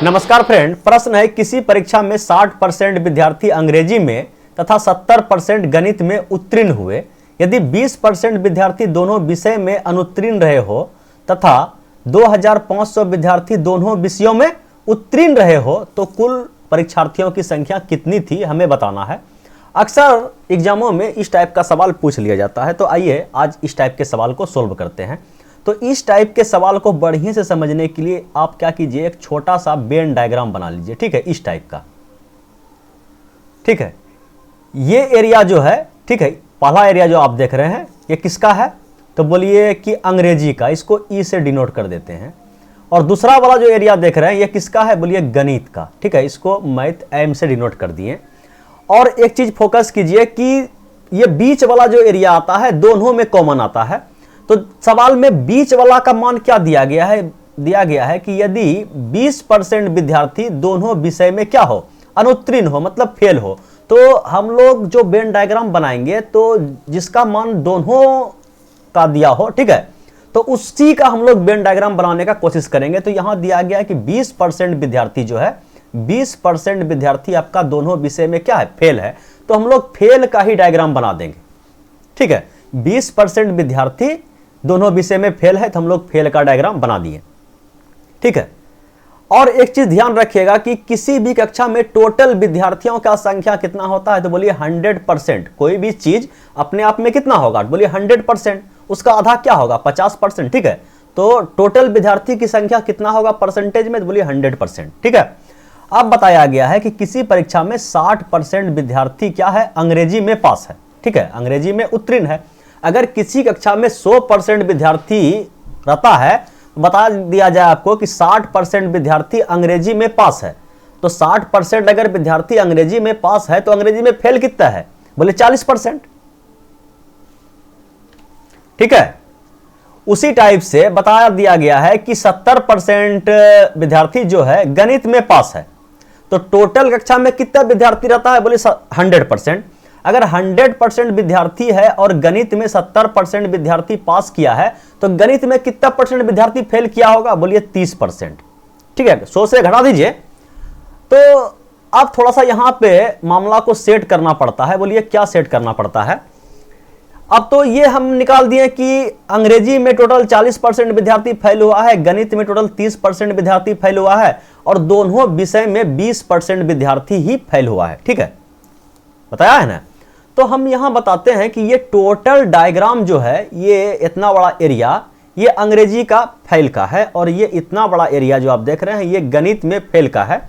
नमस्कार फ्रेंड, प्रश्न है किसी परीक्षा में 60% विद्यार्थी अंग्रेजी में तथा 70% गणित में उत्तीर्ण हुए। यदि 20% विद्यार्थी दोनों विषय में अनुत्तीर्ण रहे हो तथा 2500 विद्यार्थी दोनों विषयों में उत्तीर्ण रहे हो तो कुल परीक्षार्थियों की संख्या कितनी थी, हमें बताना है। अक्सर एग्जामों में इस टाइप का सवाल पूछ लिया जाता है, तो आइए आज इस टाइप के सवाल को सोल्व करते हैं। तो इस टाइप के सवाल को बढ़िया से समझने के लिए आप क्या कीजिए, एक छोटा सा वेन डायग्राम बना लीजिए, ठीक है, इस टाइप का। ठीक है, ये एरिया जो है, ठीक है, पहला एरिया जो आप देख रहे हैं ये किसका है, तो बोलिए कि अंग्रेजी का, इसको ई से डिनोट कर देते हैं। और दूसरा वाला जो एरिया देख रहे हैं ये किसका है, बोलिए गणित का, ठीक है, इसको मैथ एम से डिनोट कर दिए। और एक चीज फोकस कीजिए कि ये बीच वाला जो एरिया आता है दोनों में कॉमन आता है। तो सवाल में बीच वाला का मान क्या दिया गया है, दिया गया है कि यदि 20% विद्यार्थी दोनों विषय में क्या हो, अनुत्तीर्ण हो, मतलब फेल हो, तो हम लोग जो वेन डायग्राम बनाएंगे तो जिसका मान दोनों का दिया हो, ठीक है, तो उसी का हम लोग वेन डायग्राम बनाने का कोशिश करेंगे। तो यहां दिया गया है कि 20% विद्यार्थी जो है, 20% विद्यार्थी आपका दोनों विषय में क्या है, फेल है, तो हम लोग फेल का ही डायग्राम बना देंगे। ठीक है, 20% विद्यार्थी दोनों विषय में फेल है तो हम लोग फेल का डायग्राम बना दिए। ठीक है, और एक चीज ध्यान रखिएगा कि किसी भी कक्षा में टोटल विद्यार्थियों का संख्या कितना होता है, तो बोलिए 100%। कोई भी चीज अपने आप में कितना होगा, बोलिए 100%, उसका आधा क्या होगा, 50%। ठीक है, तो टोटल विद्यार्थी की संख्या कितना होगा परसेंटेज में, तो बोलिए 100%। ठीक है, अब बताया गया है कि किसी परीक्षा में 60% विद्यार्थी क्या है, अंग्रेजी में पास है, ठीक है, अंग्रेजी में उत्तीर्ण है। अगर किसी कक्षा में 100% विद्यार्थी रहता है, बता दिया जाए आपको कि 60% विद्यार्थी अंग्रेजी में पास है, तो 60% अगर विद्यार्थी अंग्रेजी में पास है तो अंग्रेजी में फेल कितना है, बोले 40%। ठीक है, उसी टाइप से बता दिया गया है कि 70% विद्यार्थी जो है गणित में पास है, तो टोटल कक्षा में कितना विद्यार्थी रहता है, बोले 100%। अगर 100% विद्यार्थी है और गणित में 70% विद्यार्थी पास किया है, तो गणित में कितना परसेंट विद्यार्थी फेल किया होगा, बोलिए 30%। ठीक है, 100 से घटा दीजिए। तो अब थोड़ा सा यहां पे मामला को सेट करना पड़ता है। बोलिए क्या सेट करना पड़ता है। अब तो ये हम निकाल दिए कि अंग्रेजी में टोटल 40% विद्यार्थी फेल हुआ है, गणित में टोटल 30% विद्यार्थी फेल हुआ है, और दोनों विषय में 20% विद्यार्थी ही फेल हुआ है। ठीक है, बताया है ना। तो हम यहां बताते हैं कि ये टोटल डायग्राम जो है, ये इतना बड़ा एरिया ये अंग्रेजी का फेल का है, और ये इतना बड़ा एरिया जो आप देख रहे हैं ये गणित में फेल का है।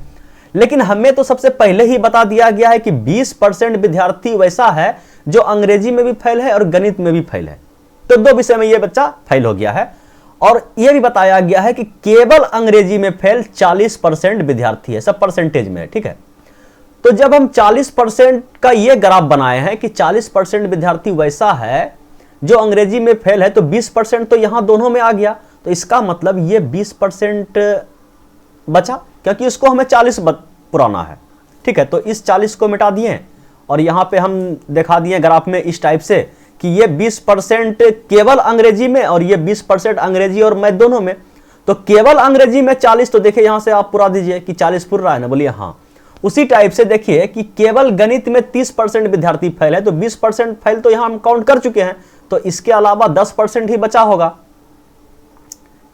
लेकिन हमें तो सबसे पहले ही बता दिया गया है कि 20% विद्यार्थी वैसा है जो अंग्रेजी में भी फेल है और गणित में भी फेल है, तो दो विषय में ये बच्चा फेल हो गया है। और यह भी बताया गया है कि केवल अंग्रेजी में फेल 40% विद्यार्थी है, सब परसेंटेज में। ठीक है, तो जब हम 40% का ये ग्राफ बनाए हैं कि 40% विद्यार्थी वैसा है जो अंग्रेजी में फेल है, तो 20% तो यहां दोनों में आ गया, तो इसका मतलब ये 20% बचा, क्योंकि इसको हमें 40 पुराना है। ठीक है, तो इस 40 को मिटा दिए और यहां पे हम दिखा दिए ग्राफ में इस टाइप से कि ये 20% केवल अंग्रेजी में और ये 20% अंग्रेजी और मैथ दोनों में। तो केवल अंग्रेजी में 40, तो देखिए यहां से आप पूरा दीजिए कि 40 पूर रहा है ना, बोलिए हाँ। उसी टाइप से देखिए कि केवल गणित में 30% विद्यार्थी फेल है, तो 20% फेल तो यहां हम काउंट कर चुके हैं, तो इसके अलावा 10% ही बचा होगा।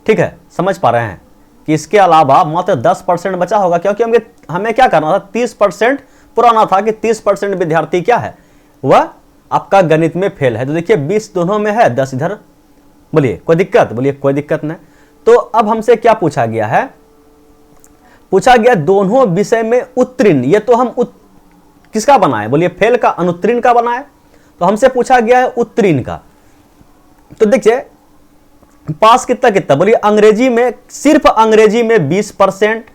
ठीक है, समझ पा रहे हैं कि इसके अलावा मात्र 10% बचा होगा, क्योंकि हमें क्या करना था, 30% पुराना था कि 30% विद्यार्थी क्या है, वह आपका गणित में फेल है। तो देखिए 20 दोनों में है, 10 इधर, बोलिए कोई दिक्कत, बोलिए कोई दिक्कत नहीं। तो अब हमसे क्या पूछा गया है, पूछा गया दोनों विषय में उत्तीर्ण। ये तो हम किसका बनाए, बोलिए फेल का, अनुत्तीर्ण का बनाए, तो हमसे पूछा गया है उत्तीर्ण का। तो देखिए पास कितना कितना, बोलिए अंग्रेजी में, सिर्फ अंग्रेजी में 20%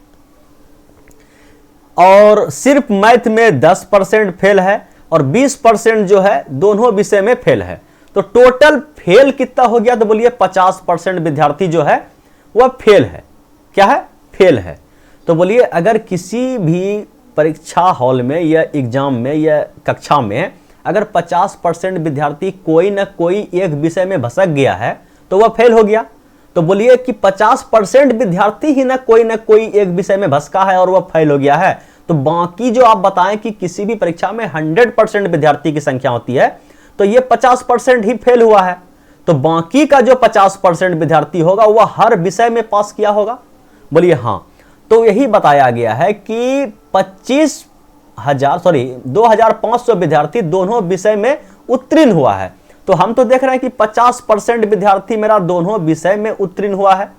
और सिर्फ मैथ में 10% फेल है, और 20% जो है दोनों विषय में फेल है। तो टोटल फेल कितना हो गया, तो बोलिए 50% विद्यार्थी जो है वह फेल है। क्या है, फेल है। तो बोलिए अगर किसी भी परीक्षा हॉल में या एग्जाम में या कक्षा में अगर 50% विद्यार्थी कोई ना कोई एक विषय में भसक गया है तो वह फेल हो गया। तो बोलिए कि 50% विद्यार्थी ही ना कोई एक विषय में भसका है और वह फेल हो गया है। तो बाकी जो आप बताएं कि किसी भी परीक्षा में 100% विद्यार्थी की संख्या होती है, तो ये 50% ही फेल हुआ है। तो बाकी का जो 50% विद्यार्थी होगा वह हर विषय में पास किया होगा। बोलिए हाँ। तो यही बताया गया है कि 2500 विद्यार्थी दोनों विषय में उत्तीर्ण हुआ है। तो हम तो देख रहे हैं कि 50% विद्यार्थी मेरा दोनों विषय में उत्तीर्ण हुआ है।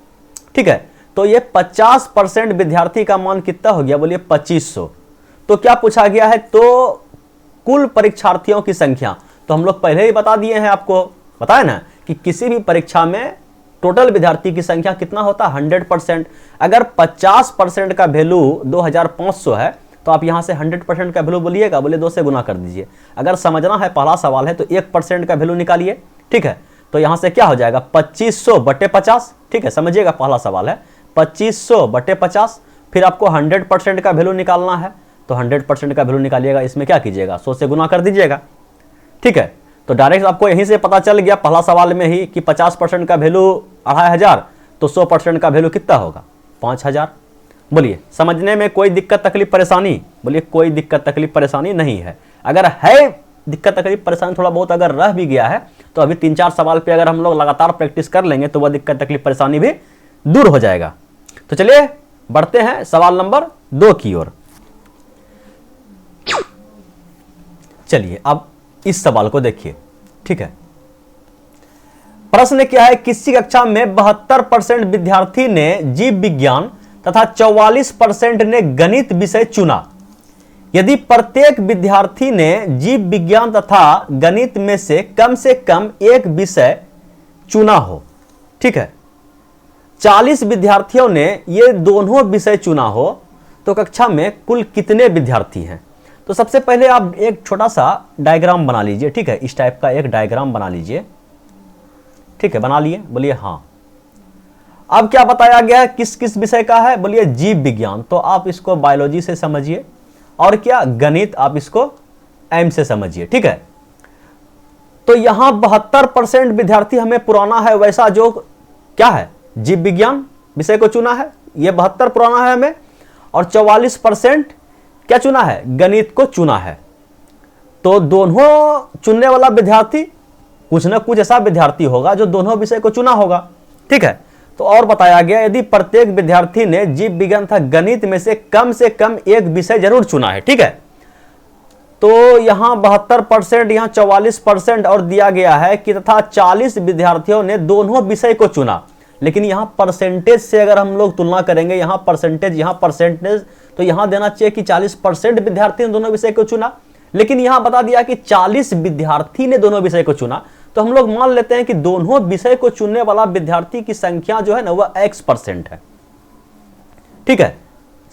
ठीक है, तो ये 50% विद्यार्थी का मान कितना हो गया? बोलिए 2500। तो क्या पूछा गया है? तो कुल परीक्षार्थियों की संख्या तो हम लोग पहले ही बता दिए हैं, आपको बताया ना कि किसी भी परीक्षा में टोटल विद्यार्थी की संख्या कितना होता है? 100%। अगर 50% का वैल्यू 2500 है तो आप यहां से 100% का वैल्यू बोलिएगा, बोले 2 से गुना कर दीजिए। अगर समझना है पहला सवाल है तो 1% का वैल्यू निकालिए। ठीक है, तो यहां से क्या हो जाएगा? 2500 बटे 50। ठीक है, समझिएगा पहला सवाल है 2500 बटे 50। फिर आपको 100% का वैल्यू निकालना है, तो 100% का वैल्यू निकालिएगा। इसमें क्या कीजिएगा? 100 से गुना कर दीजिएगा। ठीक है, तो डायरेक्ट आपको यहीं से पता चल गया पहला सवाल में ही कि 50% का वैल्यू 2500, तो 100% का वैल्यू कितना होगा? 5000। बोलिए समझने में कोई दिक्कत तकलीफ परेशानी? बोलिए कोई दिक्कत तकलीफ परेशानी नहीं है। अगर है दिक्कत तकलीफ परेशानी थोड़ा बहुत अगर रह भी गया है तो अभी 3-4 सवाल पे अगर हम लोग लगातार प्रैक्टिस कर लेंगे तो वह दिक्कत तकलीफ परेशानी भी दूर हो जाएगा। तो चलिए बढ़ते हैं सवाल नंबर 2 की ओर। चलिए अब इस सवाल को देखिए। ठीक है, प्रश्न क्या है? किसी कक्षा में 72% विद्यार्थी ने जीव विज्ञान तथा 44% ने गणित विषय चुना। यदि प्रत्येक विद्यार्थी ने जीव विज्ञान तथा गणित में से कम एक विषय चुना हो, ठीक है, 40 विद्यार्थियों ने ये दोनों विषय चुना हो, तो कक्षा में कुल कितने विद्यार्थी हैं? तो सबसे पहले आप एक छोटा सा डायग्राम बना लीजिए। ठीक है, इस टाइप का एक डायग्राम बना लीजिए। ठीक है, बना लिए? बोलिए हाँ। अब क्या बताया गया है? किस किस विषय का है? बोलिए जीव विज्ञान, तो आप इसको बायोलॉजी से समझिए, और क्या गणित आप इसको एम से समझिए। ठीक है, तो यहां 72% विद्यार्थी हमें पुराना है वैसा जो क्या है जीव विज्ञान विषय को चुना है, ये 72 पुराना है हमें, और 44% क्या चुना है? गणित को चुना है। तो दोनों चुनने वाला विद्यार्थी कुछ ना कुछ ऐसा विद्यार्थी होगा जो दोनों विषय को चुना होगा। ठीक है, तो और बताया गया यदि प्रत्येक विद्यार्थी ने जीव विज्ञान तथा गणित में से कम एक विषय जरूर चुना है। ठीक है, तो यहां 72%, यहां 44% और दिया गया है कि तथा 40 विद्यार्थियों ने दोनों विषय को चुना। लेकिन यहां परसेंटेज से अगर हम लोग तुलना करेंगे, यहां परसेंटेज, तो यहां देना चाहिए कि 40% विद्यार्थी ने दोनों विषय को चुना, लेकिन यहां बता दिया कि 40 विद्यार्थी ने दोनों विषय को चुना। तो हम लोग मान लेते हैं कि दोनों विषय को चुनने वाला विद्यार्थी की संख्या जो है ना वह x% है। ठीक है,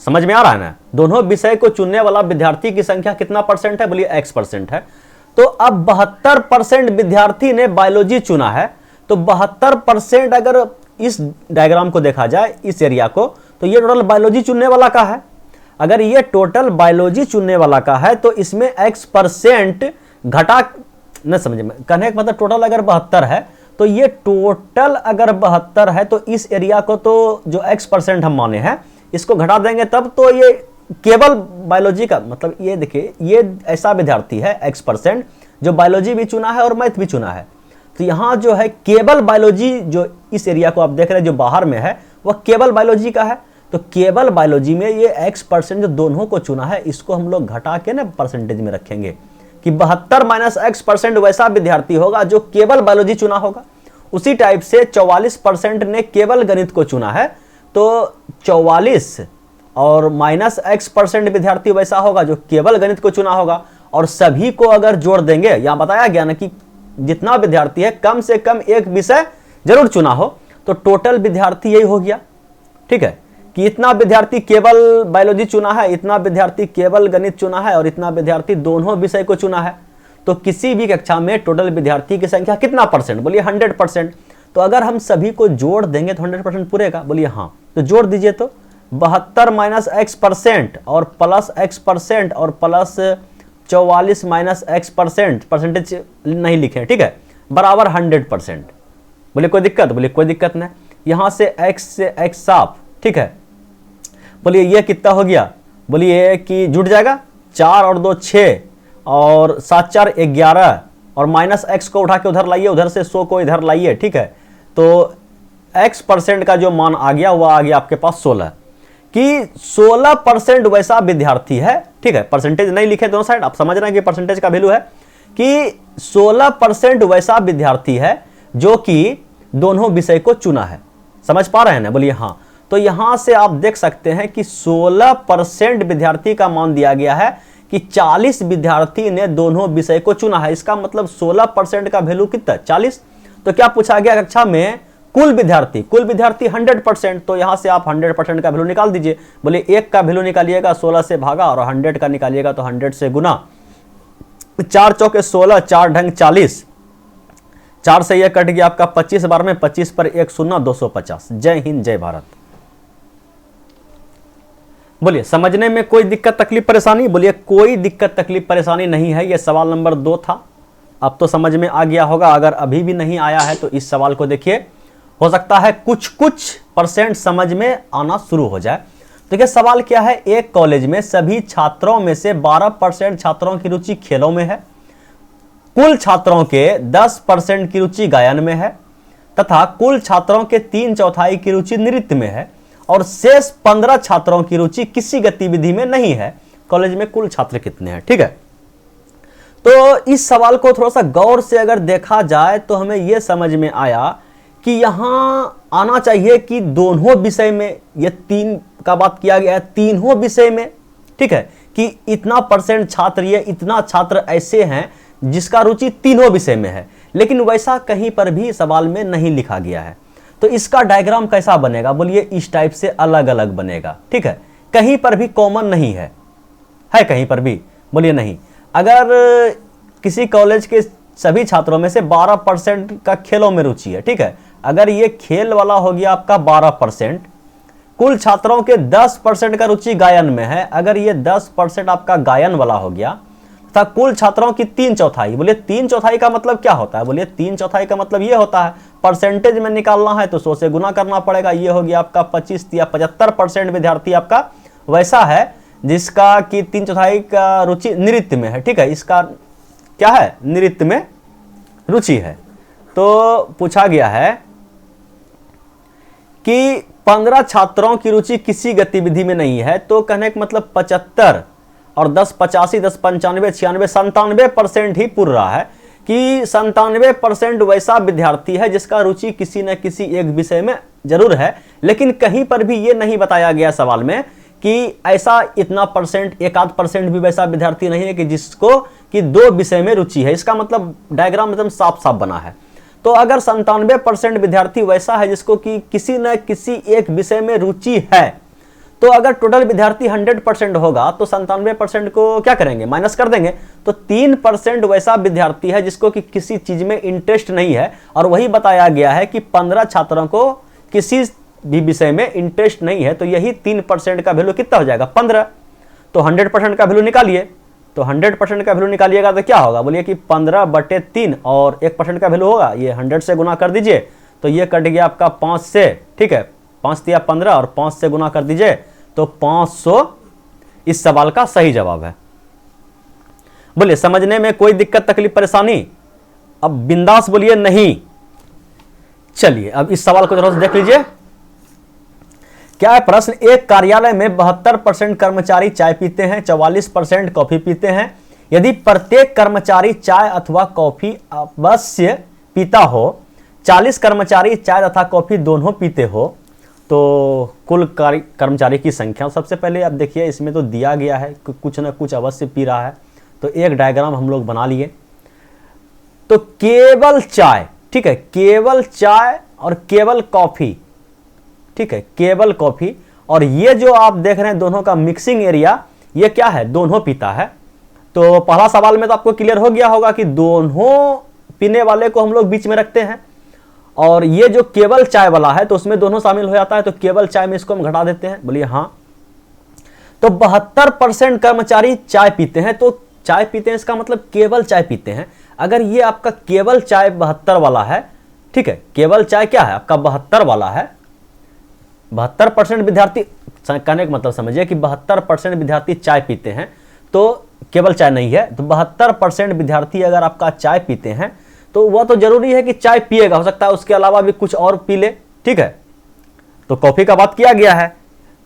समझ में आ रहा है ना? दोनों विषय को चुनने वाला विद्यार्थी की संख्या कितना परसेंट है? बोलिए x% है। तो अब 72% विद्यार्थी ने बायोलॉजी चुना है, तो 72% अगर इस डायग्राम को देखा जाए, इस एरिया को, तो ये टोटल बायोलॉजी चुनने वाला का है। अगर ये टोटल बायोलॉजी चुनने वाला का है तो इसमें x% घटा, न समझे में कहने का मतलब टोटल अगर 72 है तो ये टोटल अगर 72 है तो इस एरिया को तो जो x% हम माने हैं इसको घटा देंगे तब तो ये केवल बायोलॉजी का मतलब, ये देखिए ये ऐसा विद्यार्थी है x% जो बायोलॉजी भी चुना है और मैथ भी चुना है। तो यहां जो है केवल बायोलॉजी, जो इस एरिया को आप देख रहे हैं जो बाहर में है वह केवल बायोलॉजी का है। तो केवल बायोलॉजी में ये x% जो दोनों को चुना है इसको हम लोग घटा के ना परसेंटेज में रखेंगे कि 72 - x% वैसा विद्यार्थी होगा जो केवल बायोलॉजी चुना होगा। उसी टाइप से 44% ने केवल गणित को चुना है, तो 44 और -x% विद्यार्थी वैसा होगा जो केवल गणित को चुना होगा। और सभी को अगर जोड़ देंगे, यहां बताया गया ना कि जितना विद्यार्थी है कम से कम एक विषय जरूर चुना हो, तो टोटल विद्यार्थी यही हो गया। ठीक है, कि इतना विद्यार्थी केवल बायोलॉजी चुना है, इतना विद्यार्थी केवल गणित चुना है और इतना विद्यार्थी दोनों विषय को चुना है। तो किसी भी कक्षा में टोटल विद्यार्थी की संख्या कितना परसेंट? बोलिए 100%। तो अगर हम सभी को जोड़ देंगे तो 100% पूरेगा? बोलिए हाँ। तो जोड़ दीजिए, तो 72 - x% और प्लस x% और प्लस 44 - x%, परसेंटेज नहीं लिखे, ठीक है, बराबर 100%। बोले कोई दिक्कत? बोले कोई दिक्कत नहीं। यहां से x साफ, ठीक है। बोलिए ये कितना हो गया, बोलिए कि जुड़ जाएगा, 4 और 2 6 और 7 4 11 और माइनस x को उठा के उधर लाइए, उधर से 100 को इधर लाइए, ठीक है। तो x% का जो मान आ गया वो आ गया आपके पास 16, कि 16% वैसा विद्यार्थी है, ठीक है। परसेंटेज नहीं लिखे दोनों साइड, आप समझ रहे हैं कि परसेंटेज का वैल्यू है कि 16% वैसा विद्यार्थी है जो कि दोनों विषय को चुना है। समझ पा रहे हैं ना, बोलिए हाँ। तो यहां से आप देख सकते हैं कि 16% विद्यार्थी का मान दिया गया है कि 40 विद्यार्थी ने दोनों विषय को चुना है। इसका मतलब 16% का वैल्यू कितना, 40। तो क्या पूछा गया कक्षा में, कुल विद्यार्थी 100%, तो यहां से आप 100% का वैल्यू निकाल दीजिए। बोले 1 का वैल्यू निकालिएगा 16 से भागा और 100 का निकालिएगा तो 100 से गुना। 4 चौके 16, 4 ढंग 40, 4 से यह कट गया आपका 25 बार में, 25 पर 1 शून्य 250। जय हिंद जय भारत। बोलिए समझने में कोई दिक्कत तकलीफ परेशानी, बोलिए कोई दिक्कत तकलीफ परेशानी नहीं है। यह सवाल नंबर 2 था, अब तो समझ में आ गया होगा। अगर अभी भी नहीं आया है तो इस सवाल को देखिए, हो सकता है कुछ % समझ में आना शुरू हो जाए। देखिए सवाल क्या है, एक कॉलेज में सभी छात्रों में से 12% छात्रों की रुचि खेलों में है, कुल छात्रों के 10% की रुचि गायन में है तथा कुल छात्रों के 3/4 की रुचि नृत्य में है और शेष 15 छात्रों की रुचि किसी गतिविधि में नहीं है। कॉलेज में कुल छात्र कितने हैं, ठीक है। तो इस सवाल को थोड़ा सा गौर से अगर देखा जाए तो हमें यह समझ में आया कि यहां आना चाहिए कि दोनों विषय में, ये 3 का बात किया गया है, तीनों विषय में, ठीक है, कि इतना % छात्र, ये इतना छात्र ऐसे हैं जिसका रुचि तीनों विषय में है, लेकिन वैसा कहीं पर भी सवाल में नहीं लिखा गया है। तो इसका डायग्राम कैसा बनेगा, बोलिए इस टाइप से अलग अलग बनेगा, ठीक है। कहीं पर भी कॉमन नहीं है, है कहीं पर भी, बोलिए नहीं। अगर किसी कॉलेज के सभी छात्रों में से 12% का खेलों में रुचि है, ठीक है, अगर ये खेल वाला हो गया आपका 12%, कुल छात्रों के 10% का रुचि गायन में है, अगर ये 10% आपका गायन वाला हो गया तथा कुल छात्रों की 3/4, बोलिए 3/4 का मतलब क्या होता है, बोलिए 3/4 का मतलब ये होता है, परसेंटेज में निकालना है तो 100 से गुना करना पड़ेगा। ये हो गया आपका 25 या 75% विद्यार्थी आपका वैसा है जिसका कि 3/4 का रुचि नृत्य में है, ठीक है। इसका क्या है, नृत्य में रुचि है। तो पूछा गया है कि 15 छात्रों की रुचि किसी गतिविधि में नहीं है, तो कहने का मतलब 75 और 10 85 10 95 96 97% ही पूर्ण रहा है कि 97% वैसा विद्यार्थी है जिसका रुचि किसी न किसी एक विषय में जरूर है, लेकिन कहीं पर भी ये नहीं बताया गया सवाल में कि ऐसा इतना %, 1-8% भी वैसा विद्यार्थी नहीं है कि जिसको कि 2 विषय में रुचि है। इसका मतलब डायग्राम एकदम साफ साफ बना है। तो अगर 97% विद्यार्थी वैसा है जिसको कि किसी न किसी एक विषय में रुचि है, तो अगर टोटल विद्यार्थी 100% होगा तो 97% को क्या करेंगे, माइनस कर देंगे। तो 3% वैसा विद्यार्थी है जिसको कि किसी चीज में इंटरेस्ट नहीं है, और वही बताया गया है कि 15 छात्रों को किसी भी विषय में इंटरेस्ट नहीं है, तो यही 3% का वैल्यू कितना हो जाएगा, 15। तो 100% का वैल्यू निकालिए, तो 100% का वैल्यू निकालिएगा तो क्या होगा, बोलिए कि 15/3 और 1% का वैल्यू होगा, ये 100 से गुना कर दीजिए तो ये कट गया आपका 5 से, ठीक है, 5 या 15 और 5 से गुना कर दीजिए तो 500 इस सवाल का सही जवाब है। बोलिए समझने में कोई दिक्कत तकलीफ परेशानी, अब बिंदास बोलिए नहीं। चलिए अब इस सवाल को जरा देख लीजिए। क्या है प्रश्न, एक कार्यालय में 72% कर्मचारी चाय पीते हैं, 44% कॉफी पीते हैं। यदि प्रत्येक कर्मचारी चाय अथवा कॉफी अवश्य पीता हो, 40 कर्मचारी चाय तथा कॉफी दोनों पीते हो, तो कुल कर्मचारी की संख्या। सबसे पहले आप देखिए इसमें तो दिया गया है कि कुछ ना कुछ अवश्य पी रहा है, तो एक डायग्राम हम लोग बना लिए। तो केवल चाय, ठीक है, केवल चाय और केवल कॉफी, ठीक है, केवल कॉफी, और ये जो आप देख रहे हैं दोनों का मिक्सिंग एरिया, ये क्या है, दोनों पीता है। तो पहला सवाल में तो आपको क्लियर हो गया होगा कि दोनों पीने वाले को हम लोग बीच में रखते हैं, और ये जो केवल चाय वाला है तो उसमें दोनों शामिल हो जाता है, तो केवल चाय में इसको हम घटा देते हैं, बोलिए हाँ। तो 72% कर्मचारी चाय पीते हैं, तो चाय पीते हैं इसका मतलब केवल चाय पीते हैं। अगर ये आपका केवल चाय 72 वाला है ठीक है, केवल चाय क्या है आपका 72 वाला है। 72% विद्यार्थी, कहने का मतलब समझिए कि 72% विद्यार्थी चाय पीते हैं, तो केवल चाय नहीं है। तो 72% विद्यार्थी अगर आपका चाय पीते हैं तो वह तो जरूरी है कि चाय पिएगा, हो सकता है उसके अलावा भी कुछ और पी ले, ठीक है। तो कॉफी का बात किया गया है,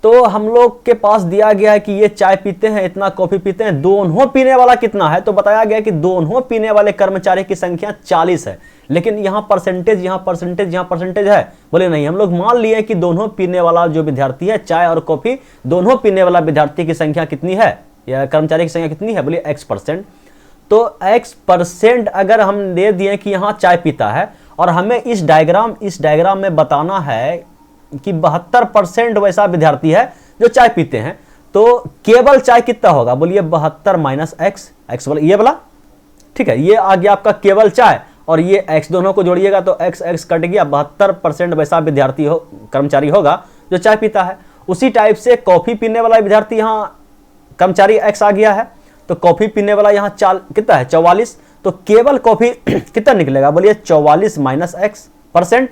तो हम लोग के पास दिया गया है कि ये चाय पीते हैं, इतना कॉफी पीते हैं, दोनों पीने वाला कितना है, तो बताया गया कि दोनों पीने वाले कर्मचारी की संख्या 40 है। लेकिन यहां परसेंटेज, यहां परसेंटेज, यहां परसेंटेज है, बोले नहीं, हम लोग मान लिए कि दोनों पीने वाला जो विद्यार्थी है, चाय और कॉफी दोनों पीने वाला विद्यार्थी की संख्या कितनी है, या कर्मचारी की संख्या कितनी है, बोलिए X%। तो X% अगर हम दे दिए कि यहां चाय पीता है, और हमें इस डायग्राम में बताना है कि 72% वैसा विद्यार्थी है जो चाय पीते हैं, तो केवल चाय कितना होगा, बोलिए 72 माइनस एक्स वाला, ये वाला, ठीक है। ये आ गया आपका केवल चाय, और ये x दोनों को जोड़िएगा तो x कट गया। 72% वैसा विद्यार्थी कर्मचारी होगा जो चाय पीता है। उसी टाइप से कॉफी पीने वाला विद्यार्थी, यहाँ कर्मचारी x आ गया है, तो कॉफी पीने वाला यहाँ कितना है 44, तो केवल कॉफी कितना निकलेगा, बोलिए 44 माइनस x%।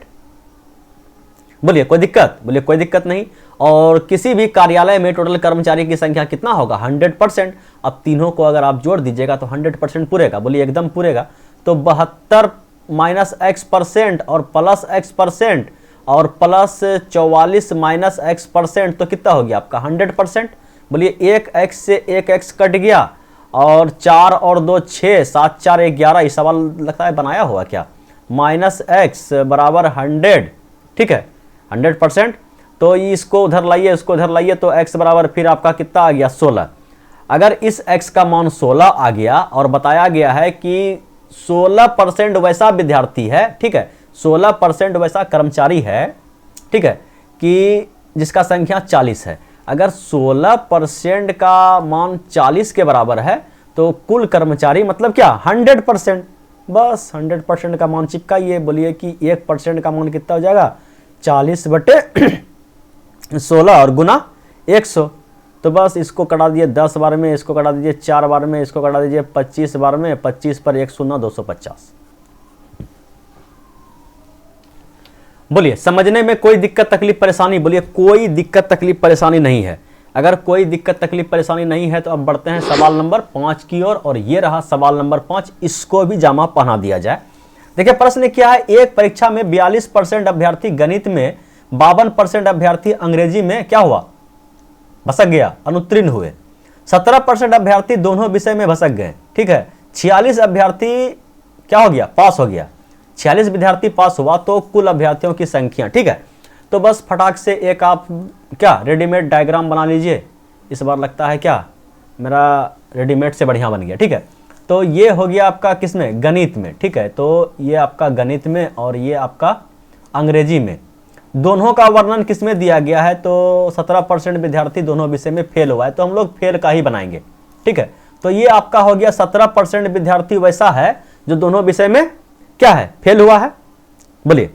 बोलिए कोई दिक्कत, बोलिए कोई दिक्कत नहीं। और किसी भी कार्यालय में टोटल कर्मचारी की संख्या कितना होगा, 100%। अब तीनों को अगर आप जोड़ दीजिएगा तो 100% पूरेगा, बोलिए एकदम पूरेगा। तो 72 माइनस x% और प्लस x% और प्लस 44 माइनस x% तो कितना हो गया आपका 100%। बोलिए 1x से 1x कट गया, और 4 और 2 6, 7 4 11, ये सवाल लगता है बनाया हुआ क्या, माइनस x बराबर 100, ठीक है 100%। तो इसको उधर लाइए, इसको उधर लाइए, तो x बराबर फिर आपका कितना आ गया 16। अगर इस x का मान 16 आ गया, और बताया गया है कि 16% वैसा विद्यार्थी है, ठीक है, 16% वैसा कर्मचारी है, ठीक है, कि जिसका संख्या 40 है। अगर 16% का मान 40 के बराबर है तो कुल कर्मचारी मतलब क्या 100%, बस 100% का मान चिपकाइए। बोलिए कि 1% का मान कितना हो जाएगा 40/16 और गुना 100। तो बस इसको कटा दिए 10 बार में, इसको कटा दीजिए 4 बार में, इसको कटा दीजिए 25 बार में, 25 पर 1 शून्य 250। बोलिए समझने में कोई दिक्कत तकलीफ परेशानी, बोलिए कोई दिक्कत तकलीफ परेशानी नहीं है। अगर कोई दिक्कत तकलीफ परेशानी नहीं है तो अब बढ़ते हैं सवाल नंबर 5 की ओर, और ये रहा सवाल नंबर 5, इसको भी जामा पहना दिया जाए। देखिए प्रश्न क्या है, एक परीक्षा में 42% अभ्यर्थी गणित में, 52% अभ्यर्थी अंग्रेजी में क्या हुआ, भसक गया, अनुत्तीर्ण हुए। 17% अभ्यर्थी दोनों विषय में भसक गए, ठीक है। 46 अभ्यर्थी क्या हो गया, पास हो गया। 46 विद्यार्थी पास हुआ, तो कुल अभ्यर्थियों की संख्या, ठीक है। तो बस फटाक से एक आप क्या रेडीमेड डायग्राम बना लीजिए। इस बार लगता है क्या मेरा रेडीमेड से बढ़िया बन गया, ठीक है। तो ये हो गया आपका किसमें, गणित में, ठीक है। तो ये आपका गणित में और ये आपका अंग्रेजी में, दोनों का वर्णन किसमें दिया गया है, तो 17% विद्यार्थी दोनों विषय में फेल हुआ है, तो हम लोग फेल का ही बनाएंगे, ठीक है। तो ये आपका हो गया 17% विद्यार्थी वैसा है जो दोनों विषय में क्या है, फेल हुआ है। बोलिए,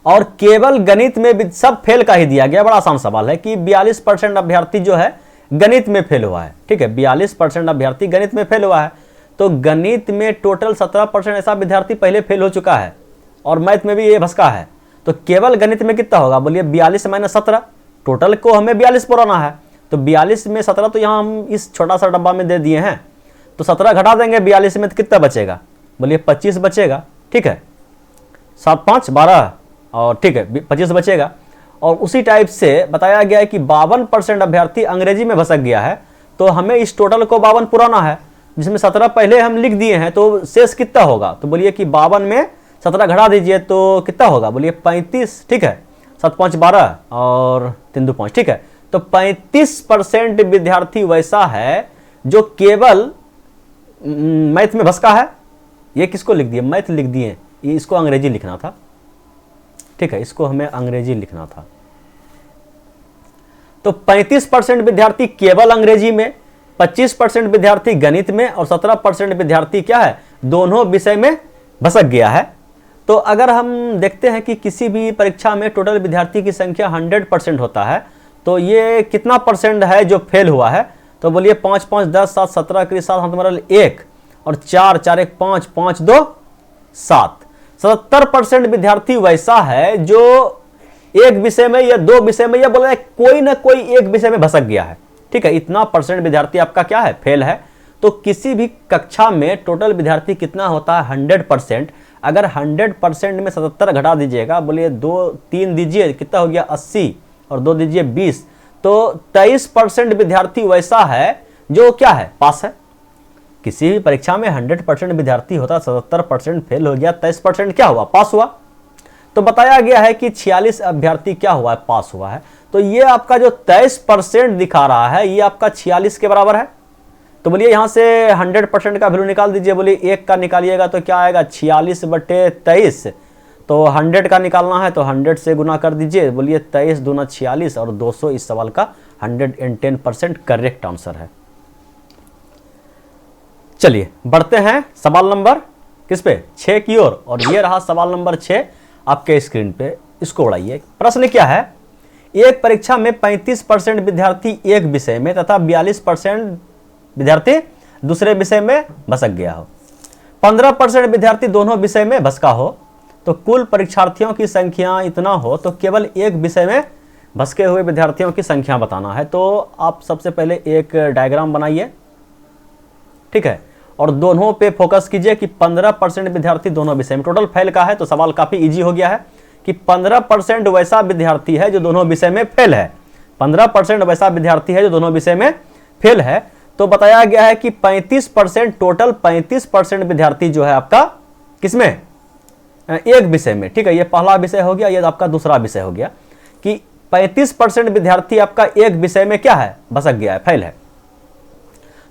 और केवल गणित में भी सब फेल का ही दिया गया। बड़ा आसान सवाल है कि 42% अभ्यर्थी जो है गणित में फेल हुआ है, ठीक है। 42% अभ्यर्थी गणित में फेल हुआ है, तो गणित में टोटल 17% ऐसा विद्यार्थी पहले फेल हो चुका है, और मैथ में भी ये भसका है। तो केवल गणित में कितना होगा, बोलिए 42 माइनस 17, टोटल को हमें 42 पुराना है, तो 42 में 17 तो यहाँ हम इस छोटा सा डब्बा में दे दिए हैं, तो 17 घटा देंगे 42 में तो कितना बचेगा, बोलिए 25 बचेगा, ठीक है। 7 5 12, और ठीक है 25 बचेगा। और उसी टाइप से बताया गया है कि 52% अभ्यर्थी अंग्रेजी में भसक गया है, तो हमें इस टोटल को 52 पुराना है, जिसमें 17 पहले हम लिख दिए हैं, तो शेष कितना होगा, तो बोलिए कि 52 में 17 घटा दीजिए तो कितना होगा, बोलिए 35, ठीक है। 7 5 12 और 3 2 5, ठीक है। तो 35% विद्यार्थी वैसा है जो केवल मैथ में भसका है। ये किसको लिख दिए, मैथ लिख दिए, इसको अंग्रेजी लिखना था, ठीक है, इसको हमें अंग्रेजी लिखना था। तो 35% विद्यार्थी केवल अंग्रेजी में, 25% विद्यार्थी गणित में, और 17% विद्यार्थी क्या है, दोनों विषय में भसक गया है। तो अगर हम देखते हैं कि किसी भी परीक्षा में टोटल विद्यार्थी की संख्या 100% होता है, तो ये कितना परसेंट है जो फेल हुआ है, तो बोलिए 5 5 10 7 17 के 7 हाथ मरल 1, और 4 4 1 5 5 2 7, 77% विद्यार्थी वैसा है जो एक विषय में या दो विषय में या बोला कोई ना कोई एक विषय में भसक गया है। ठीक है, इतना परसेंट विद्यार्थी आपका क्या है, फेल है। तो किसी भी कक्षा में टोटल विद्यार्थी कितना होता है, 100%। अगर 100% में 77 घटा दीजिएगा, बोलिए 3 दीजिए, कितना हो गया 80, और 2 दीजिए 20, तो 23% विद्यार्थी वैसा है जो क्या है, पास है। किसी भी परीक्षा में 100% विद्यार्थी होता, 77% फेल हो गया, 23% क्या हुआ, पास हुआ। तो बताया गया है कि 46 अभ्यर्थी क्या हुआ है, पास हुआ है। तो ये आपका जो 23% दिखा रहा है, ये आपका 46 के बराबर है। तो बोलिए यहां से 100% का वैल्यू निकाल दीजिए, बोलिए 1 का निकालिएगा तो क्या आएगा, 46/23। तो 100 का निकालना है तो 100 से गुना कर दीजिए, बोलिए 23 दूना 46 और 200 इस सवाल का 110% करेक्ट आंसर है। चलिए बढ़ते हैं सवाल नंबर किस पे, 6 की ओर। और ये रहा सवाल नंबर 6 आपके स्क्रीन पे, इसको उड़ाइए। प्रश्न क्या है, एक परीक्षा में 35% विद्यार्थी एक विषय में तथा 42% विद्यार्थी दूसरे विषय में भसक गया हो, 15% विद्यार्थी दोनों विषय में भसका हो, तो कुल परीक्षार्थियों की संख्या इतना हो, तो केवल एक विषय में भसके हुए विद्यार्थियों की संख्या बताना है। तो आप सबसे पहले एक डायग्राम बनाइए, ठीक है, और दोनों पे फोकस कीजिए कि 15% विद्यार्थी दोनों विषय में, टोटल फेल का है तो सवाल काफी इजी हो गया है कि 15% वैसा विद्यार्थी है जो दोनों विषय में फेल है, 15% वैसा विद्यार्थी है जो दोनों विषय में फेल है। तो बताया गया है कि 35%, टोटल 35% विद्यार्थी जो है आपका किसमें, एक विषय में। ठीक है, ये पहला विषय हो गया, ये आपका दूसरा विषय हो गया कि 35% विद्यार्थी आपका एक विषय में क्या है, भसक गया है, फेल है।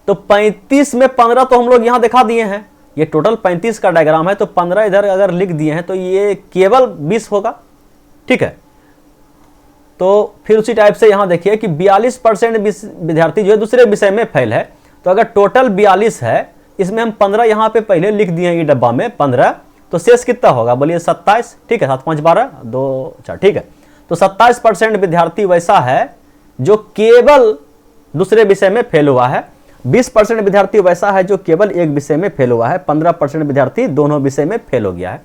तो 35 में 15 तो हम लोग यहां दिखा दिए हैं, ये टोटल 35 का डायग्राम है, तो 15 इधर अगर लिख दिए हैं तो ये केवल 20 होगा। ठीक है, तो फिर उसी टाइप से यहां देखिए कि 42% विद्यार्थी जो है दूसरे विषय में फेल है। तो अगर टोटल 42 है, इसमें हम 15 यहां पे पहले लिख दिए हैं ये डब्बा में 15, तो शेष कितना होगा, बोलिए 27। ठीक है, 7 5 12 2 4, ठीक है। तो 27% विद्यार्थी वैसा है जो केवल दूसरे विषय में फेल हुआ है, 20% विद्यार्थी वैसा है जो केवल एक विषय में फेल हुआ है, 15% विद्यार्थी दोनों विषय में फेल हो गया है।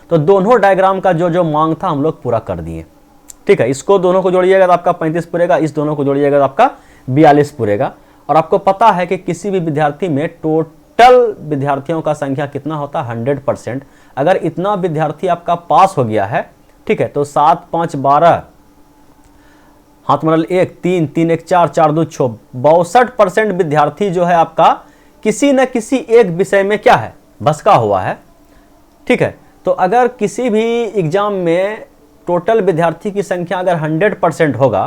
तो दोनों डायग्राम का जो जो मांग था हम लोग पूरा कर दिए। ठीक है, इसको दोनों को जोड़िएगा तो आपका 35 पूरेगा, इस दोनों को जोड़िएगा तो आपका 42 पूरेगा। और आपको पता है कि किसी भी विद्यार्थी में टोटल विद्यार्थियों का संख्या कितना होता है, 100%। अगर इतना विद्यार्थी आपका पास हो गया है, ठीक है, तो 7 5 12, हाथ मरल 1 3 3 1 4 4 2 6, 62% विद्यार्थी जो है आपका किसी न किसी एक विषय में क्या है, भसका हुआ है। ठीक है, तो अगर किसी भी एग्जाम में टोटल विद्यार्थी की संख्या अगर 100% होगा,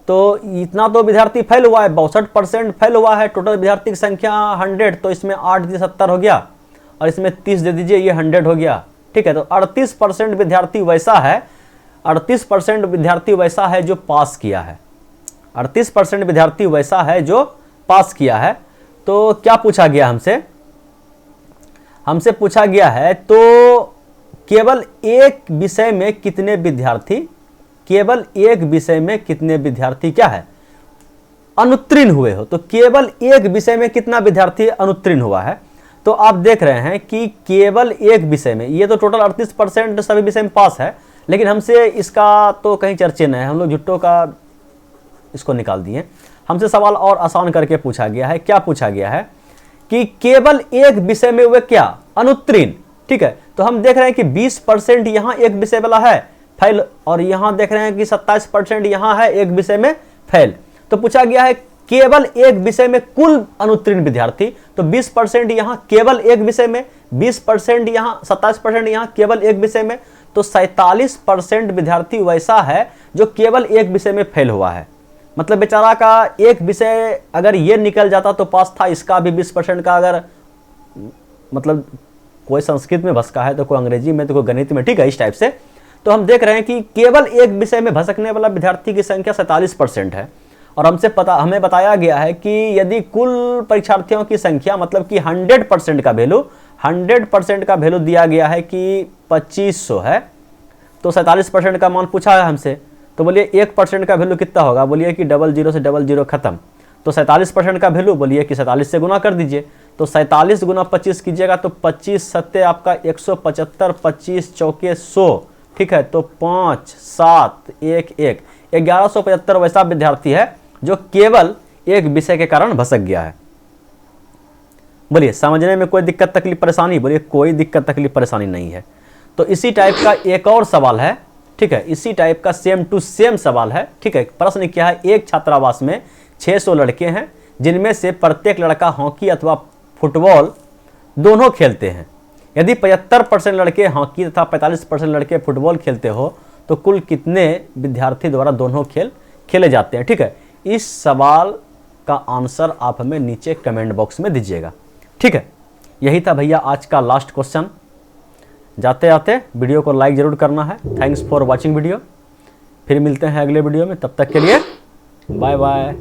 तो इतना तो विद्यार्थी फेल हुआ है, 62% फेल हुआ है, टोटल विद्यार्थी की संख्या 100, तो इसमें 8 दे 70 हो गया, और इसमें 30 दे दीजिए, ये 100 हो गया। ठीक है, तो 38% विद्यार्थी वैसा है, 38% विद्यार्थी वैसा है जो पास किया है, 38% विद्यार्थी वैसा है जो पास किया है। तो क्या पूछा गया हमसे पूछा गया है, तो केवल एक विषय में कितने विद्यार्थी, केवल एक विषय में कितने विद्यार्थी क्या है, अनुत्तीर्ण हुए हो। तो केवल एक विषय में कितना विद्यार्थी अनुत्तीर्ण हुआ है। तो आप देख रहे हैं कि केवल एक विषय में, ये तो टोटल 38% सभी विषय में पास है, लेकिन हमसे इसका तो कहीं चर्चे नहीं है, हम लोग झुट्टो का इसको निकाल दिए। हमसे सवाल और आसान करके पूछा गया है। क्या पूछा गया है कि केवल एक विषय में वे क्या, अनुत्तीर्ण। ठीक है, तो हम देख रहे हैं कि 20% यहां एक विषय वाला है फेल, और यहां देख रहे हैं कि 27% यहां है एक विषय में फेल। तो पूछा गया है केवल एक विषय में कुल अनुत्तीर्ण विद्यार्थी, तो 20% यहां केवल एक विषय में, 20% यहां, 27% यहां केवल एक विषय में, तो 47% विद्यार्थी वैसा है जो केवल एक विषय में फेल हुआ है। मतलब बेचारा का एक विषय अगर ये निकल जाता तो पास था, इसका भी 20% का अगर, मतलब कोई संस्कृत में भसका है तो कोई अंग्रेजी में तो कोई गणित में। ठीक है, इस टाइप से। तो हम देख रहे हैं कि केवल एक विषय में भसकने वाला विद्यार्थी की संख्या 47% है। और हमें बताया गया है कि यदि कुल परीक्षार्थियों की संख्या, मतलब कि 100% का वैल्यू, 100% का वैल्यू दिया गया है कि 2500 है, तो 47% का मान पूछा है हमसे। तो बोलिए 1% का वैल्यू कितना होगा, बोलिए कि 00 से 00 खत्म, तो 47% का वैल्यू बोलिए कि 47 से गुना कर दीजिए, तो 47 गुना 25 कीजिएगा तो 25 सत्ते आपका 175, 25 चौके 100, ठीक है। तो 5 7 1 1 1175 वैसा विद्यार्थी है जो केवल एक विषय के कारण भसक गया है। बोलिए समझने में कोई दिक्कत तकलीफ परेशानी? बोलिए कोई दिक्कत तकलीफ परेशानी नहीं है। तो इसी टाइप का एक और सवाल है, ठीक है, इसी टाइप का सेम टू सेम सवाल है, ठीक है। प्रश्न क्या है, एक छात्रावास में 600 लड़के हैं जिनमें से प्रत्येक लड़का हॉकी अथवा फुटबॉल दोनों खेलते हैं। यदि 75% लड़के हॉकी तथा 45% लड़के फुटबॉल खेलते हो तो कुल कितने विद्यार्थी द्वारा दोनों खेल खेले जाते हैं, ठीक है। इस सवाल का आंसर आप हमें नीचे कमेंट बॉक्स में दीजिएगा, ठीक है। यही था भैया आज का लास्ट क्वेश्चन। जाते जाते वीडियो को लाइक जरूर करना है। Thanks for watching video. फिर मिलते हैं अगले वीडियो में, तब तक के लिए बाय बाय।